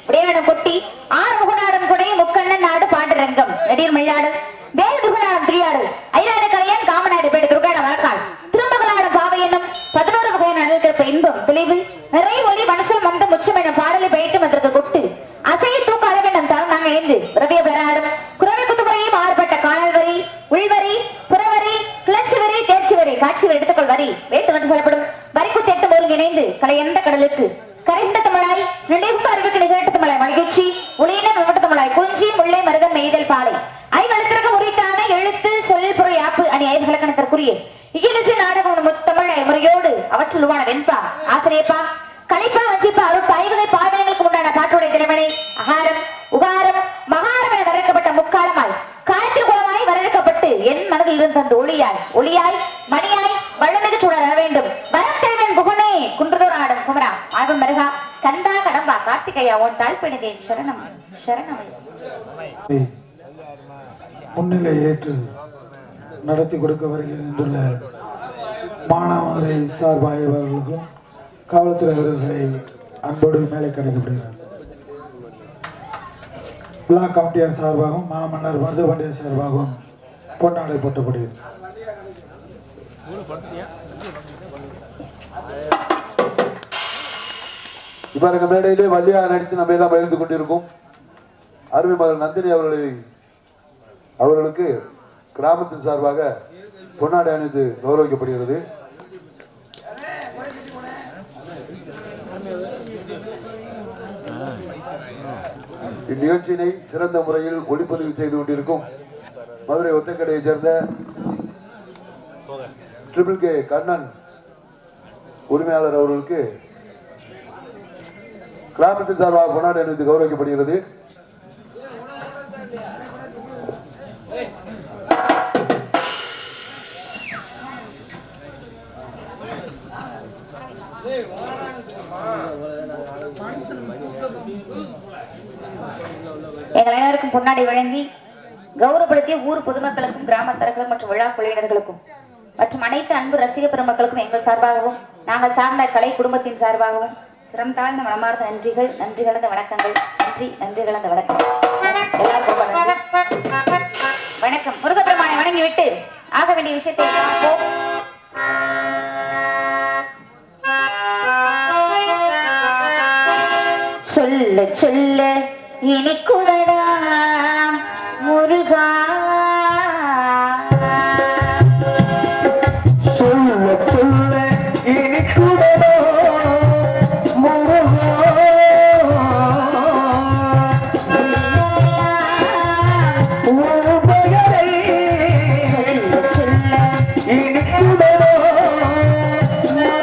விடையாடம் கொட்டி ஆறு முகநாடம் கொடை முக்கண்ணன் நாடு பாண்டரங்கம் நடிகர் மயிலாடு வேல் முகநாடம் திரியாடு ஐராறு கலையன் காமநாடு பேடு துர்காட வழக்கால் திருமகளாடும் பாவை என்னும் 11 வகையான அணில்கிறப்ப இன்பம் தெளிவு நிறை ஒளி மனசில் மந்த முச்சம் என பாடலை பயிட்டும் அதற்கு கொட்டு அசைய தூக்க அளவென்னும் தரம் நாங்கள் இணைந்து ரவிய பெறாடும் குரவை குத்துமுறையை மாறுபட்ட காணல் வரி உள்வரி புறவரி கிளர்ச்சி வரி தேர்ச்சி வரி காட்சி வரி எடுத்துக்கொள் வரி வேட்டு வந்து சொல்லப்படும் வரிக்குத்து எட்டு ஒருங்கிணைந்து கலை என்ற கடலுக்கு கரைந்த தமிழாய் நினைவுக்கு அறிவுக்கு நிகழ்த்த தமிழாய் மகிழ்ச்சி ஒளியின மாவட்ட தமிழாய் குஞ்சி முல்லை மருதம் மெய்தல் பாலை ஐவெழுத்திற்கு உரித்தான எழுத்து சொல் பொருள் யாப்பு அணி ஐவகலக்கணத்திற்குரிய இகிலிசை நாடகம் முத்தமிழ் முறையோடு அவற்றில் உருவான வெண்பா ஆசிரியப்பா கலைப்பா வஞ்சிப்பா அருட்பா ஐவகை பாவனைகளுக்கு உண்டான பாட்டுடைய தலைவனை அகாரம் உகாரம் மகாரம் என வரைக்கப்பட்ட முக்காலமாய் காலத்தில் குளமாய் வரவேற்கப்பட்டு என் மனதில் இருந்து அந்த ஒளியாய் மணியாய் வல்லமிகு சுடர வேண்டும் வரத்தேவன் புகனே குன்றுதோர் ஆடும் குமரா ஆழ்வன் மருகா கந்தா கடம்பா கார்த்திகையா உன் தாழ்பணிதேன் சரணம் சரணம் முன்னிலை ஏற்று நடத்தி கொடுக்க வருகின்ற மானாமதுரை சார்பாயவர்களுக்கும் காவல்துறை வீரர்களை அன்போடு மேலே கருதப்படுகிறார். பிளாக் கமிட்டியார் சார்பாகவும் மாமன்னர் மருதுபாண்டியர் சார்பாகவும் பொன்னாடை போட்டப்படுகிறது. இப்ப எங்க மேடையிலே வள்ளியா நடித்து நம்ம எல்லாம் பகிர்ந்து கொண்டிருக்கோம். அருமை மகள் நந்தினி அவர்களுக்கு கிராமத்தின் சார்பாக பொன்னாடை அணிந்து கௌரவிக்கப்படுகிறது. இந்நிகழ்ச்சியினை சிறந்த முறையில் ஒளிப்பதிவு செய்து கொண்டிருக்கும் மதுரை ஒத்தக்கடையை சேர்ந்த ட்ரிபிள் கே கண்ணன் உரிமையாளர் அவர்களுக்கு கிராமத்தின் சார்பாக பொன்னாடை அணிந்து கௌரவிக்கப்படுகிறது. எங்கள் அனைவருக்கும் பொன்னாடை வழங்கி கௌரவப்படுத்திய ஊர் பொதுமக்களுக்கும் கிராமத்தர்களுக்கும் மற்றும் விழா குழுவினர்களுக்கும் மற்றும் அனைத்து அன்பு ரசிக பெருமக்களுக்கும் எங்கள் சார்பாகவும் நாங்கள் சார்ந்த கலை குடும்பத்தின் சார்பாகவும் சிரம் தாழ்ந்த மனமார்ந்த நன்றிகள், நன்றி கலந்த வணக்கங்கள். நன்றி கலந்த வணக்கம். எல்லாருக்கும் வணக்கம். முருகப்பெருமானை வணங்கிவிட்டு ஆக வேண்டிய விஷயத்தை பார்ப்போம். சொல்ல சொல்ல இனிக்குதடா முருகா, சொல்ல சொல்ல இனிக்குதடா முருகா, ஒரு பெயரை சொல்ல சொல்ல இனிக்குதடா முருகா.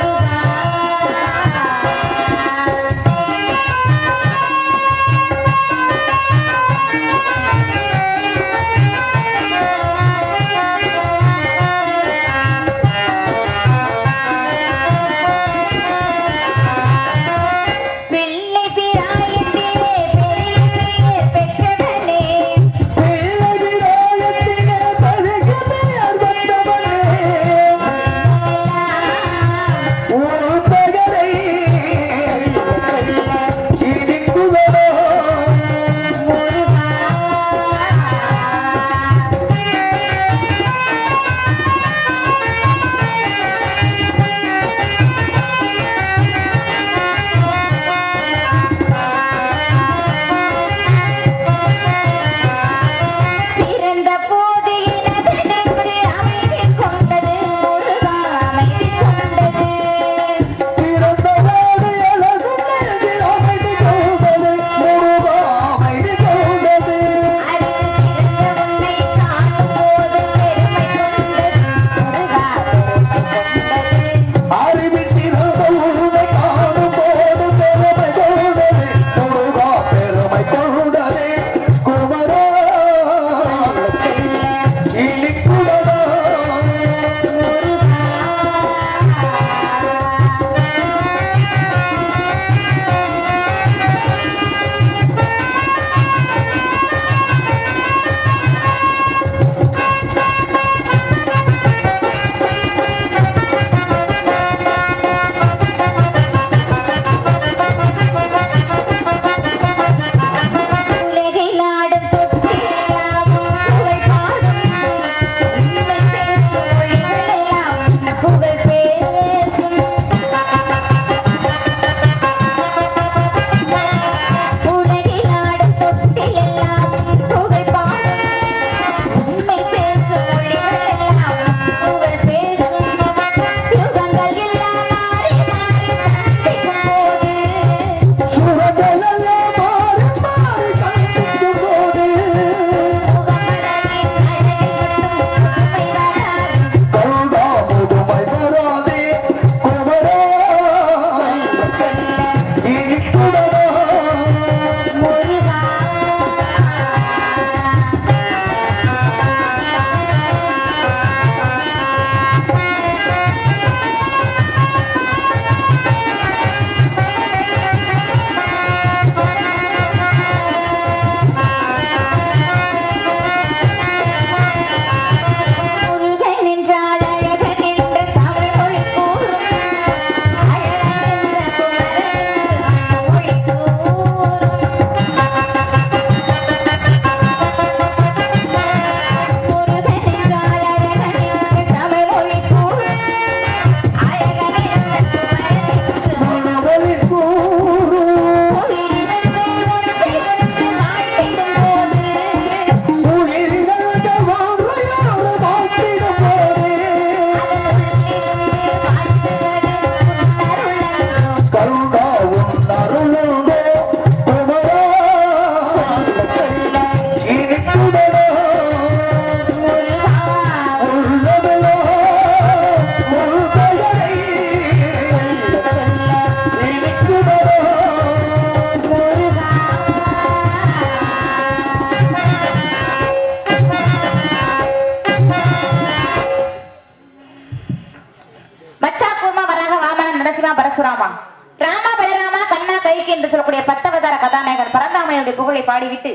பெருமானுடைய புகழை பாடிவிட்டு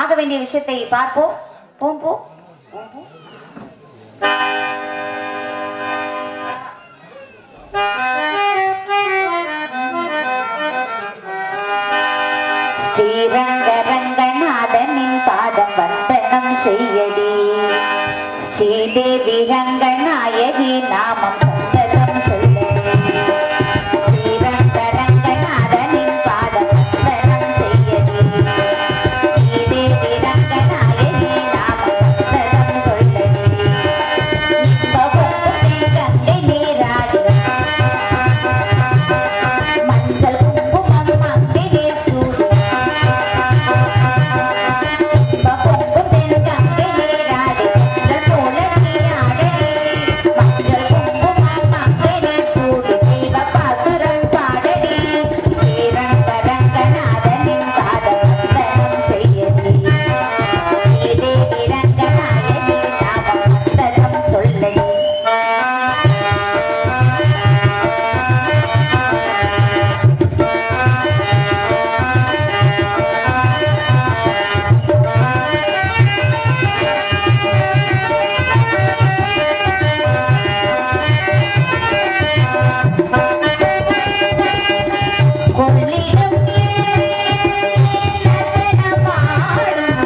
ஆக வேண்டிய விஷயத்தை பார்ப்போம். போம் ஸ்ரீரங்கரங்கநாதனின் பாதம் வந்தனம் செய்யடி, ஸ்ரீதேவி ரங்கநாயகி நாமம் சந்ததம் சொல்லடி. ஸ்ரீரங்கரங்கநாதனின் பாதம் வந்தனம் செய்யடி, ஸ்ரீதேவி ரங்கநாயகி நாமம் சந்ததம் சொல்லடி. கங்கை நீராடி மஞ்சள் குங்குமம் மங்கை நீர் சூடி, கங்கை நீராடி போல நீ ஆடடி, மஞ்சள் குங்குமம் மங்கை நீர் சூடி தெய்வ பாசுரம் பாடடி. ஸ்ரீரங்கரங்கநாதனின் பாதம் வந்தனம் செய்யடி, ஸ்ரீதேவி ரங்கநாயகி நாமம் சந்ததம் சொல்லடி. கொள்ளிடம் நசனமாடும்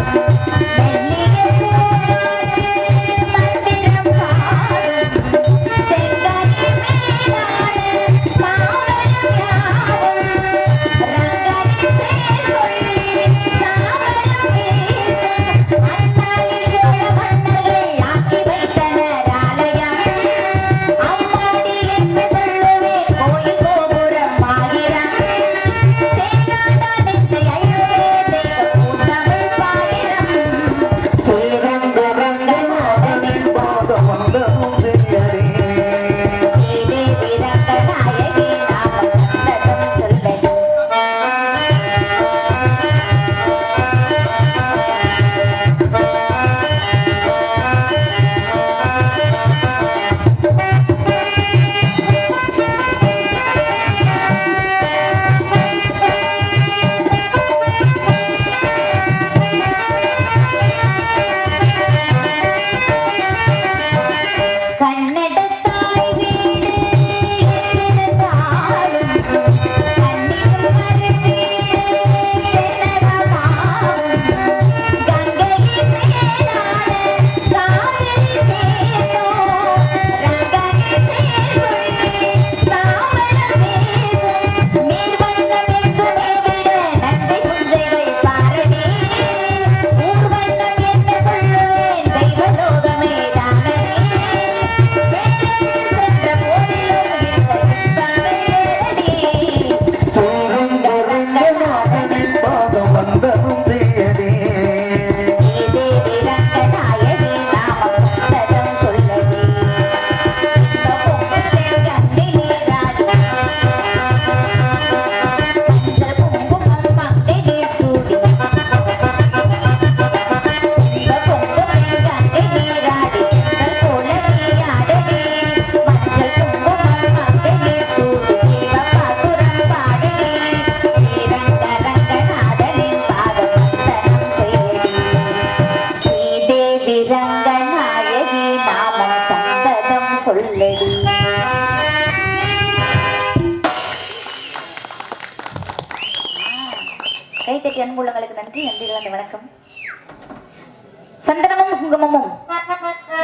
மெல்லிய பூங்காற்று மந்திரம் பாடும், செங்கனி மேலாடு மாமரம் யாவும் ரங்கனி பேர் சொல்லி தாமரம் வீசும். அன்னாரி சோழ மன்னர்கள் ஆக்கி வைத்தனர் ஆலயம், அம்மாடி என்று சொல்லுவேன் கோயில் கோபுரம் ஆயிரம். ஸ்ரீரங்கரங்கநாதனின் பாதம் வந்தனம் செய்யடி, ஸ்ரீதேவி ரங்கநாயகி நாமம் சந்ததம் சொல்லடி. கன்னடத்தாய் வீடு இருந்தாலும் கண்ணிலும் மறுவீடு தென்னகமாகும், கங்கையின் மேலான காவிரி தேனோ ரங்கனி பேர் சொல்லி தாமரம் வீசும். நீர்வண்ணம் எங்குமே விட நந்தி புஞ்சைகள் பாரடி, ஊர்வண்ணம் என்ன சொல்லுவேன் தெய்வலோகமே தானடி. ஸ்ரீரங்கரங்கநாதனின் பாதம் வந்தனம் செய்யடி, ஸ்ரீதேவி ரங்கநாயகி நாமம் சந்ததம் சொல்லடி. கங்கை நீராடி மஞ்சள் குங்குமம் மங்கை நீர் சூடி, கங்கை நீராடி போல நீ ஆடடி, மஞ்சள் குங்குமம் மங்கை நீர் சூடி தெய்வ பாசுரம் பாடடி. ஸ்ரீரங்கரங்கநாதனின் பாதம் வந்தனம் செய்யடி, ஸ்ரீதேவி ரங்கநாயகி நாமம் சந்ததம் சொல்லடி. கைத்தட்டி அன்புள்ளங்களுக்கு நன்றி. நன்றி கலந்த வணக்கம். சந்தனமும் குங்குமமும்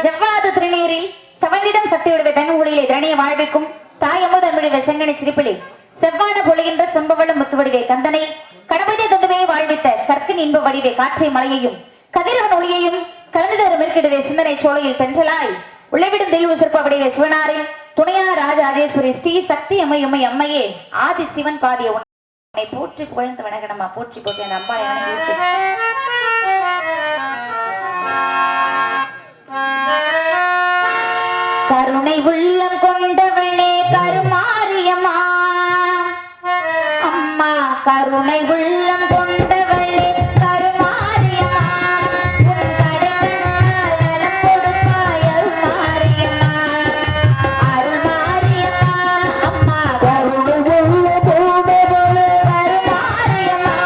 ஜவ்வாது திருநீரில் தவழ்ந்திடம் சக்தியுடைய தன்னுடைய தரணிய வாழ்விக்கும் தாயமுத அன்புடைய செங்கனி சிரிப்பிலே செவ்வான பொழிகின்ற செம்பவளம் முத்துவடிவே கந்தனை கடமையை தந்துவே வாழ்வித்த கற்கின் இன்ப வடிவே காற்றை மலையையும் கதிரவன் ஒளியையும் கலந்து தரும் மேற்கிடுவே சிந்தனை சோலையில் தென்றலாய் உழைவிடும் தெய்வ சிற்ப வடிவே சிவனாரே துணையா ராஜராஜேஸ்வரி ஸ்ரீ சக்தி அம்மையுமை அம்மையே ஆதி சிவன் பாதிய உன்னை போற்றி புகழ்ந்து வணங்கணமா போற்றி போற்றி அந்த அம்பாளை அணைத்து கருணை உள்ளம் கொண்டவளே கருமாரியம்மா அம்மா கருணை உள்ளம் கொண்டவளே கருமாரியம்மா உன் கடைக்கண்ணால் நலம் கொடுப்பாய் அருள்மாரியம்மா அருள்மாரியம்மா அம்மா கருணை உள்ளம் கொண்டவளே கருமாரியம்மா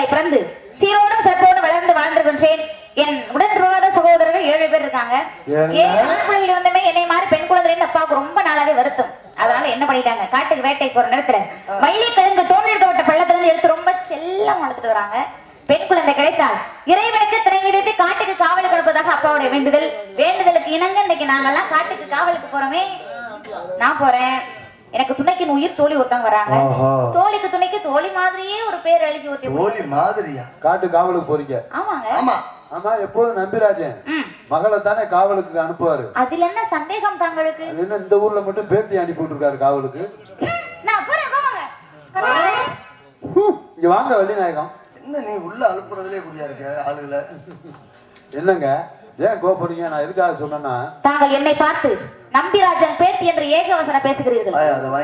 பிள்ளையாய் பிறந்து சீரோடும் சிறப்போடும் வளர்ந்து வாழ்ந்திருக்கின்றேன். என் உடன் பிறவாத சகோதரர்கள் 7 பேர் இருக்காங்க. 7 ஆண் பிள்ளைகள் இருந்துமே என்னை மாதிரி பெண் குழந்தைன்னு அப்பாவுக்கு ரொம்ப நாளாவே வருத்தம். அதனால என்ன பண்ணிட்டாங்க, காட்டுக்கு வேட்டை போற நேரத்துல வள்ளி கிழங்கு தோண்டிருக்கப்பட்ட பள்ளத்துல இருந்து எடுத்து ரொம்ப செல்லம் வளர்த்துட்டு வராங்க. பெண் குழந்தை கிடைத்தால் இறைவனுக்கு திரை விதித்து காட்டுக்கு காவலுக்கு அனுப்பதாக அப்பாவுடைய வேண்டுதலுக்கு இணங்க இன்னைக்கு நாங்கெல்லாம் காட்டுக்கு காவலுக்கு போறோமே. நான் போறேன். எனக்கு துணைக்கு உயிர் தோழி ஒருத்தவங்க வராங்க. தோழிக்கு துணைக்கு தோழி மாதிரியே ஒரு பேர் எழுதி ஊத்தி தோழி மாதிரியா காட்டு காவலுக்கு போறீங்க? ஆமாங்க. ஆமா ஆமா. எப்போதும் நம்பிராஜன் மகளை தானே காவலுக்கு அனுப்புவாரு. அதுல என்ன சந்தேகம் தங்களுக்கு? என்ன இந்த ஊர்ல மட்டும் பேத்தி அனுப்பி இருக்காரு காவலுக்கு? நான் போறேன். இங்க வாங்க வள்ளிநாயகம். என்ன நீ உள்ள அனுப்புறதுலே குறியா இருக்க ஆளுகளை? என்னங்க ஏன் கோபப்படுறீங்க? நான் எதுக்காக சொன்னேன்னா, தாங்கள் என்னை பார்த்து நம்பிராஜன் பேத்தி என்று ஏகவசனம் பேசுகிறீர்கள்.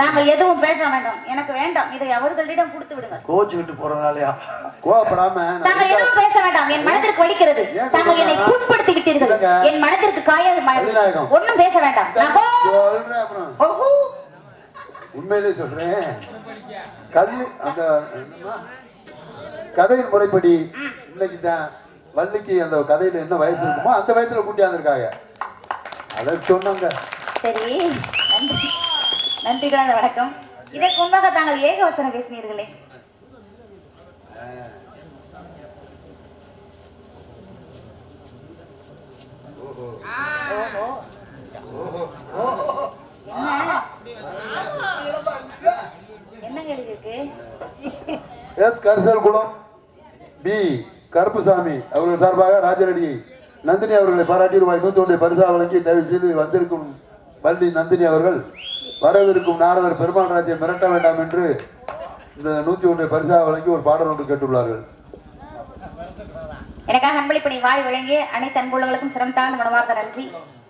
தாங்கள் எதுவும் பேச வேண்டாம், எனக்கு வேண்டாம். இதை அவர்களிடம் கொடுத்து விடுங்க. கோச்சு விட்டு போறதுனாலயா? கோபப்படாம தாங்கள் எதுவும் பேச வேண்டாம். என் மனதிற்கு வலிக்கிறது. தாங்கள் என்னை புண்படுத்தி விட்டீர்கள். என் மனதிற்கு காயம். ஒன்னும் பேச வேண்டாம். உண்மையிலே சொல்றேன். கல்வி அந்த கதையின் முறைப்படி இன்னைக்கு தான் வள்ளிக்கு அந்த கதையில என்ன வயசு இருக்குமோ அந்த வயசுல கூட்டியாந்துருக்காங்க. அதை சொன்னாங்க. சரி, நன்றி. நன்றி கலந்த வணக்கம். இதற்கு முன்பாக தாங்கள் ஏகவசனம் பேசினீர்களே. என்ன எழுதிருக்கு? எஸ் கரிசல் குளம் பி கருப்புசாமி அவர்கள் சார்பாக ராஜரெடி நந்தினி அவர்களை பாராட்டி ரூபாய் 101 பரிசா வழங்கி தயவு செய்து வந்திருக்கும் வள்ளி நந்தினி அவர்கள் வரவிருக்கும் நாரதர் பெருமாள் ராஜ்யை மிரட்ட வேண்டாம் என்று இந்த 101 பரிசா வழங்கி ஒரு பாடல் ஒன்று கேட்டுள்ளார்கள். எனக்காக அன்பளிப்பணி வாரி வழங்கிய அனைத்து அன்புள்ளங்களுக்கும் சிறந்தாழ்ந்த மனமார்ந்த நன்றி.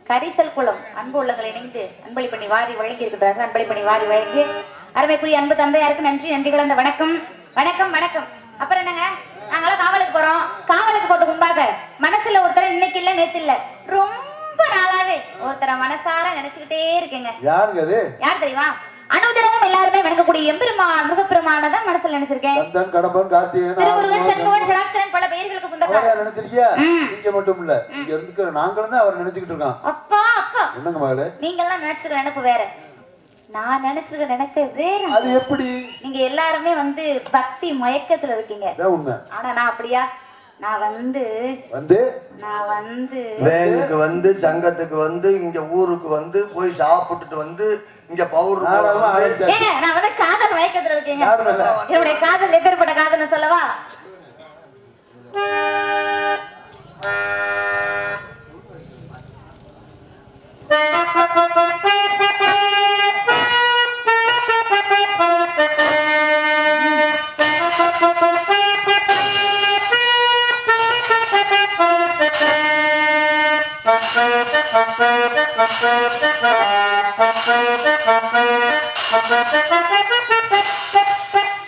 கரிசல் குளம் அன்பு உள்ளங்கள் இணைந்து அன்பளிப்பணி வாரி வழங்கி இருக்கிறார்கள். அன்பளிப்பணி வாரி வழங்கி அருமைக்குரிய அன்பு தந்தையாருக்கு நன்றி. நன்றி கலந்த வணக்கம். வணக்கம் வணக்கம். அப்புறம் என்னங்க, நாங்களாம் காவலுக்கு போறோம். காவலுக்கு போறதுக்கு முன்பாக மனசுல ஒருத்தர் இன்னைக்கு இல்ல நேத்து இல்ல ரொம்ப நாளாவே ஒருத்தர மனசார நினைச்சுக்கிட்டே இருக்கேங்க. யாருங்க அது? யார் தெரியுமா? அனுதினமும் எல்லாருமே வணங்கக்கூடிய எம்பெருமான் முருகப்பெருமானதான் மனசுல நினைச்சிருக்கேன். கந்தன், கடம்பன், கார்த்திகேயன், திருமுருகன், சண்முகன், சடாட்சரன் பல பெயர்களுக்கு சொந்தக்காரர். நினைச்சிருக்கியா? நீங்க மட்டும் இல்ல, இங்க இருந்து நாங்களும் தான் அவர் நினைச்சுக்கிட்டு இருக்கோம். அப்பா அப்பா என்னங்க மகளே, நீங்க எல்லாம் நினைச்சிருக்க நினைப்பு வேற, நான் நினைச்சிருக்க நினைப்பே வேற. அது எப்படி? நீங்க எல்லாருமே வந்து பக்தி மயக்கத்துல இருக்கீங்க. உண்மை. ஆனா நான் அப்படியா? நான் வந்து வேலுக்கு வந்து சங்கத்துக்கு வந்து இங்க ஊருக்கு வந்து போய் சாப்பிட்டுட்டு வந்து இங்க பவுடர் நான் வந்து காதல் மயக்கத்துல இருக்கீங்க. என்னுடைய காதல் எப்பேற்பட்ட காதல்னு சொல்லவா?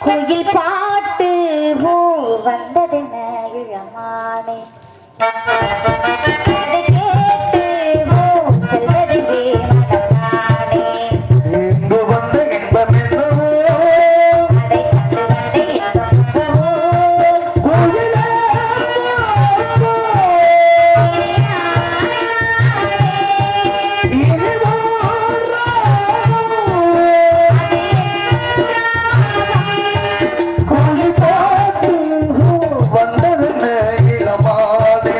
கோயில் பாட்டு ஓ வந்ததென இளமானே கேட்டு ஓ செல்வதிலே மகனானே இங்கு வந்து இன்பம் என்னவோ அதை கண்டு கோயிலே வந்தது இளமானே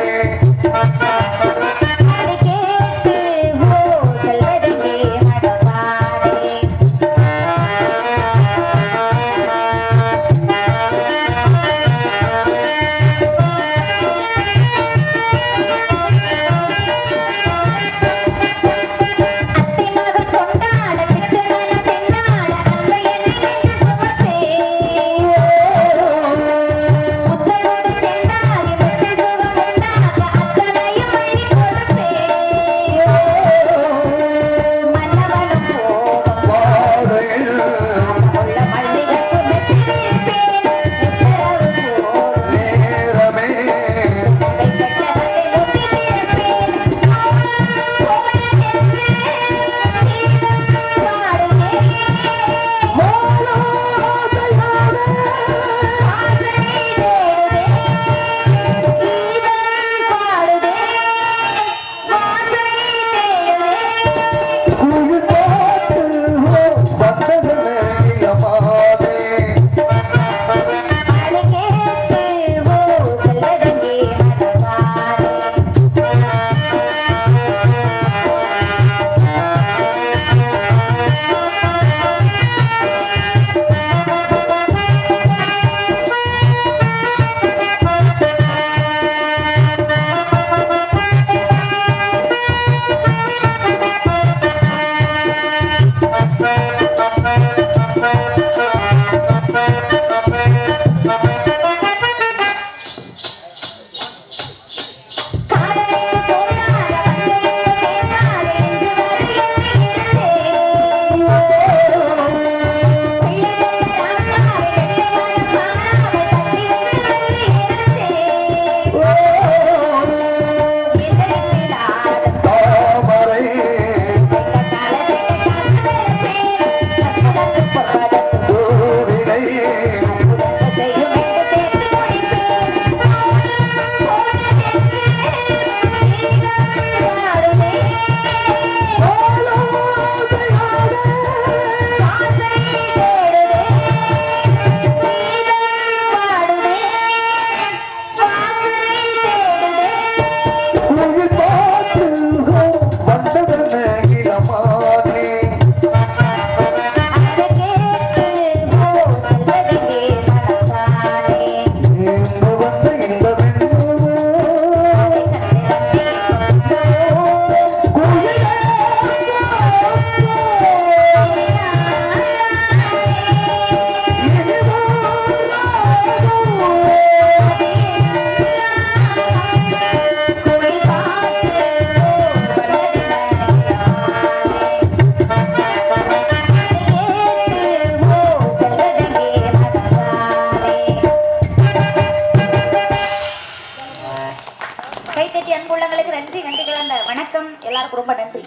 பேட்டி அன்புள்ளங்களுக்கு நன்றி நன்றி கலந்த வணக்கம். எல்லாருக்கும் ரொம்ப நன்றி.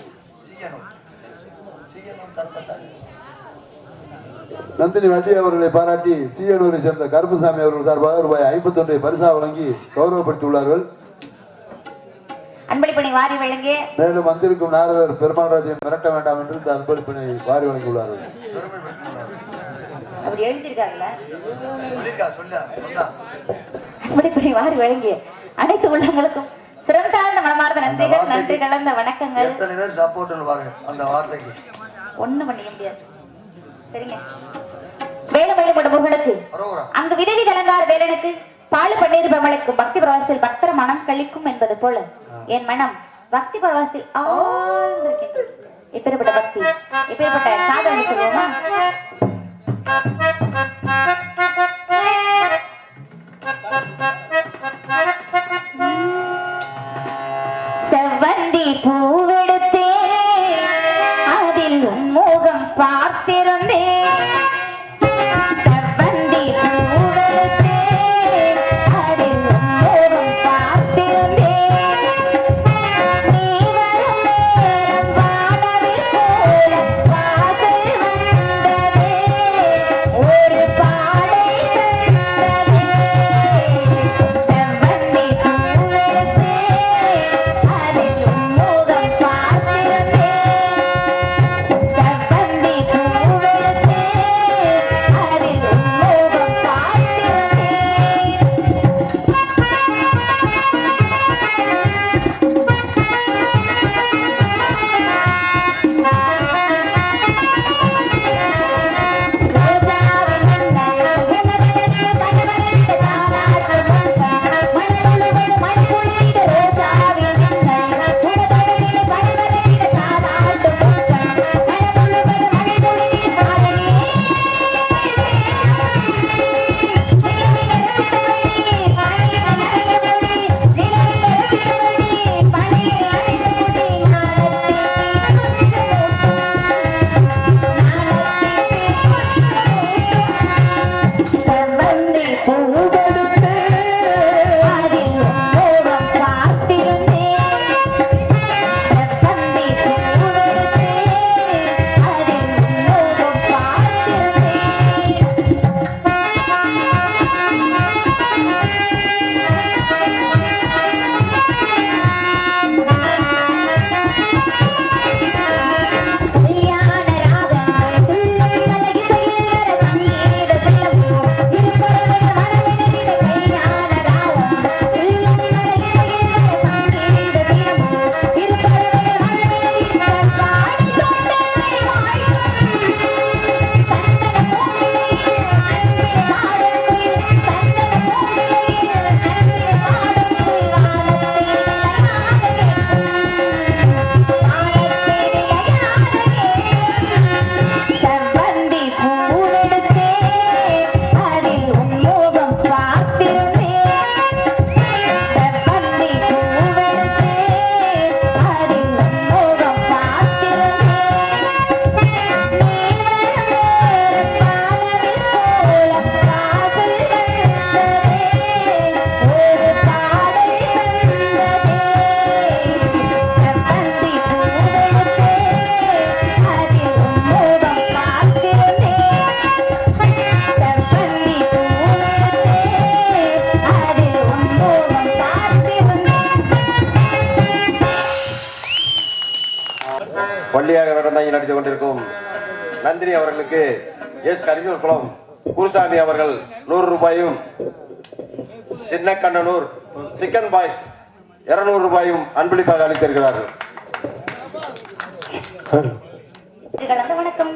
நந்தினி வள்ளி அவர்களை பாராட்டி சீயனூரை சேர்ந்த கருப்புசாமி அவர்கள் சார்பாக ரூபாய் 51 பரிசா வழங்கி கௌரவப்படுத்தியுள்ளார்கள். அன்பளிப்பணி வாரி வழங்கிய மேலும் வந்திருக்கும் நாரதர் பெருமாள்ராஜை மிரட்ட வேண்டாம் என்று இந்த அன்பளிப்பணி வாரி வழங்கியுள்ளார்கள். அப்படி எழுதியிருக்காங்கல்ல, அன்பளிப்பணி வாரி வழங்கிய அனைத்து உள்ளங்களுக்கும் சிறந்தாழ்ந்த மனமார்ந்த நன்றிகள் நன்றி கலந்த வணக்கங்கள். ஒண்ணும் பண்ணிக்க முடியாது. சரிங்க. வேலுமயிலும் முருகனுக்கு அங்கு விதவி அலங்கார வேலனுக்கு பாலு பன்னீர் பிரமலுக்கும் பக்தி பிரவாசத்தில் பக்தர மனம் கழிக்கும் என்பது போல என் மனம் பக்தி பிரவாசத்தில் ஆழ்ந்திருக்கின்றது. எப்பேற்பட்ட பக்தி, எப்பேற்பட்ட காதல் சொல்லுவோமா? செவ்வந்தி பூவெடுத்தே அதில் உன்முகம் பார்த்திருந்தேன். செவ்வந்தி பூவெடுத்தே அதில் உன்முகம் பார்த்திருந்தேன். நீ வரும் நேரம் வானவில் போல வாசல் வந்ததே, ஒரு பாடை தந்ததே. செவ்வந்தி பூவெடுத்தே அதில் உன்முகம் பார்த்திருந்தேன். செவ்வந்தி பூவெடுத்தே அதில் உன்முகம் வள்ளியாக வேடந்தாங்கி நடித்துக் கொண்டிருக்கும் நந்தினி அவர்களுக்கு எஸ் கரிசல் குளம் குருசாமி அவர்கள் 100 ரூபாயும், சின்ன கண்ணனூர் சிக்கன் பாய்ஸ் 200 ரூபாயும் அன்பளிப்பாக அளித்திருக்கிறார்கள். வணக்கம்.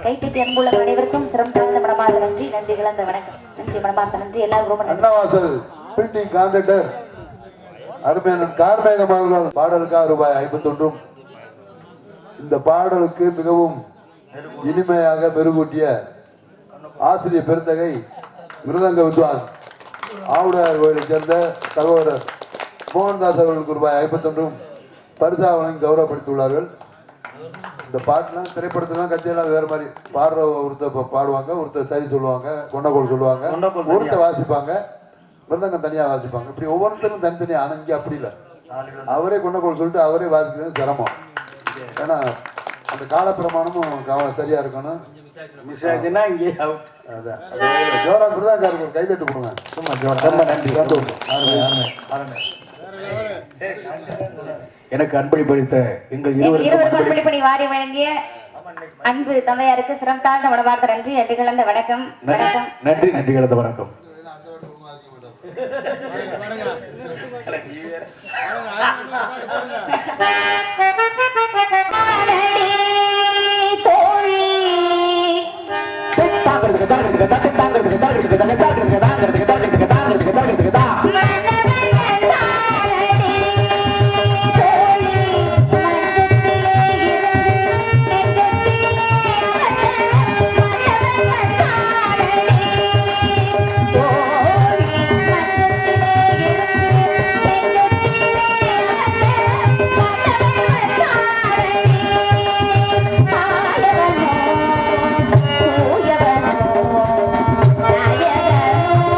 கைத்தட்டி அன்புள்ள அனைவருக்கும் சிரம் தாழ்ந்த மனமார்ந்த நன்றி. நன்றி கலந்த வணக்கம். நன்றி மனமார்ந்த நன்றி. எல்லாரும் ரொம்ப நன்றி. அன்னவாசல் பில்டிங் கான்ட்ராக்டர் அருமையான கார்மேகம் அவர்கள் பாடலுக்காக ரூபாய் 51. இந்த பாடலுக்கு மிகவும் இனிமையாக மெருகூட்டிய ஆசிரியர் பெருந்தகை மிருதங்க வித்வான் ஆவுடையார் கோயிலை சேர்ந்த சகோதரர் மோகன்தாஸ் அவர்களுக்கு ரூபாய் 51 பரிசா வழங்கி கௌரவப்படுத்தியுள்ளார்கள். இந்த பாட்டுலாம் திரைப்படத்துலாம் கட்சியெல்லாம் வேற மாதிரி பாடுற ஒருத்தர் பாடுவாங்க, ஒருத்தர் சரி சொல்லுவாங்க, கொண்டகோல் சொல்லுவாங்க, ஒருத்தர் வாசிப்பாங்க, மிருதங்கம் தனியா வாசிப்பாங்க. இப்படி ஒவ்வொருத்தரும் தனித்தனியா. ஆனா இங்க அப்படி இல்லை, அவரே கொண்டகோல் சொல்லிட்டு அவரே வாசிக்கிறது சிரமம். ஏன்னா அந்த கால பிரமாணமும் சரியா இருக்கணும். ஜோரா மிருதங்காருக்கு ஒரு கைதட்டு கொடுங்க. எனக்கு அன்பளிப்பளித்த எங்கள் இருவருக்கும் அன்பளிப்பணி வாரி வழங்கிய அன்பு தந்தையாருக்கு சிரம் தாழ்ந்த மனமார்ந்த நன்றி. நன்றி கலந்த வணக்கம். வணக்கம். நன்றி. நன்றி கலந்த வணக்கம். நாயகனோ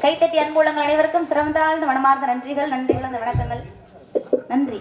கைத்தட்டி அன்புள்ளங்கள் அனைவருக்கும் சிறந்தாழ்ந்த மனமார்ந்த நன்றிகள் நன்றிகள் அந்த வணக்கங்கள் நன்றி.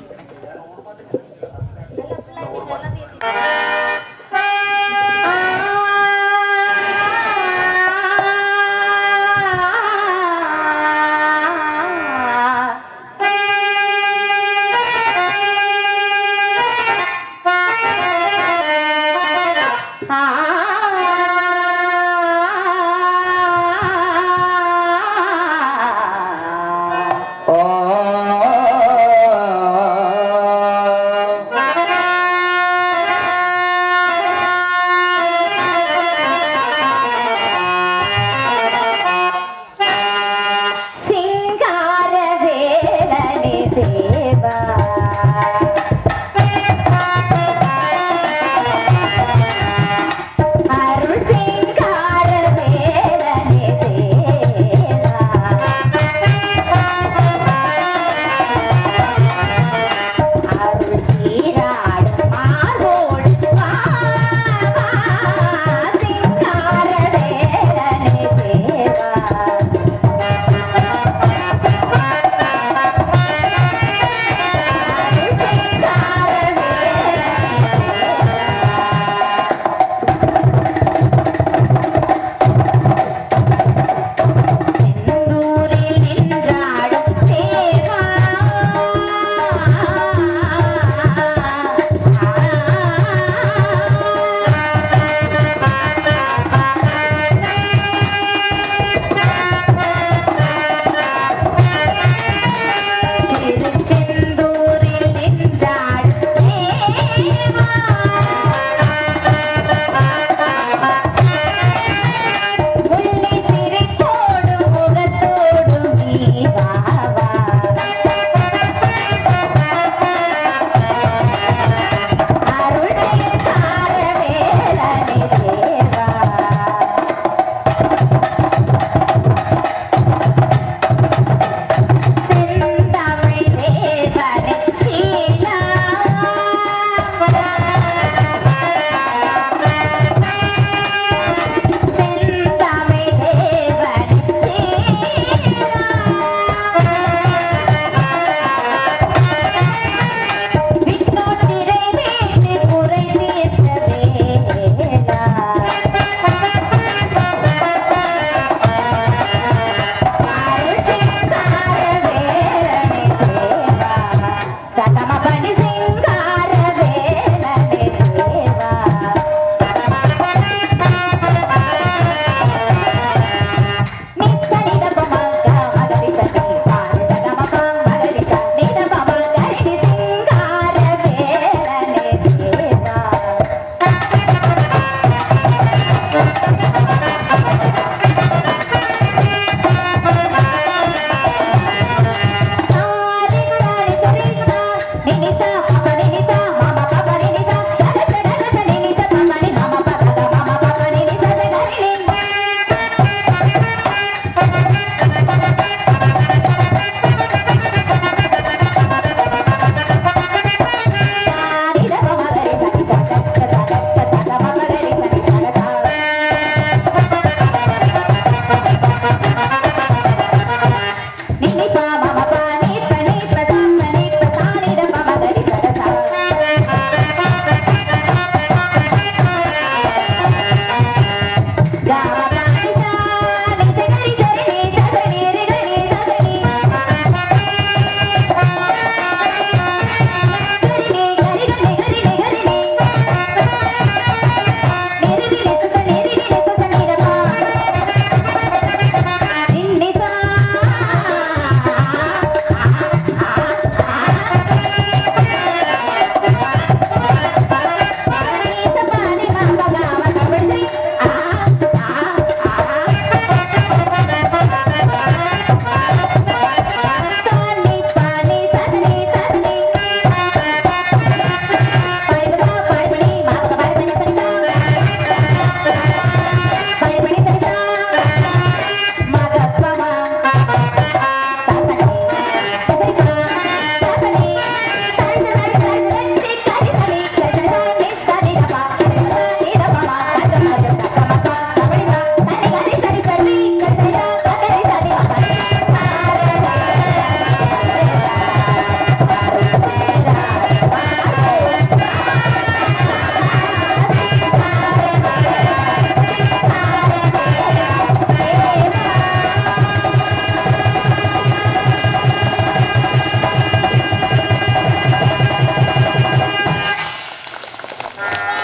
ஆ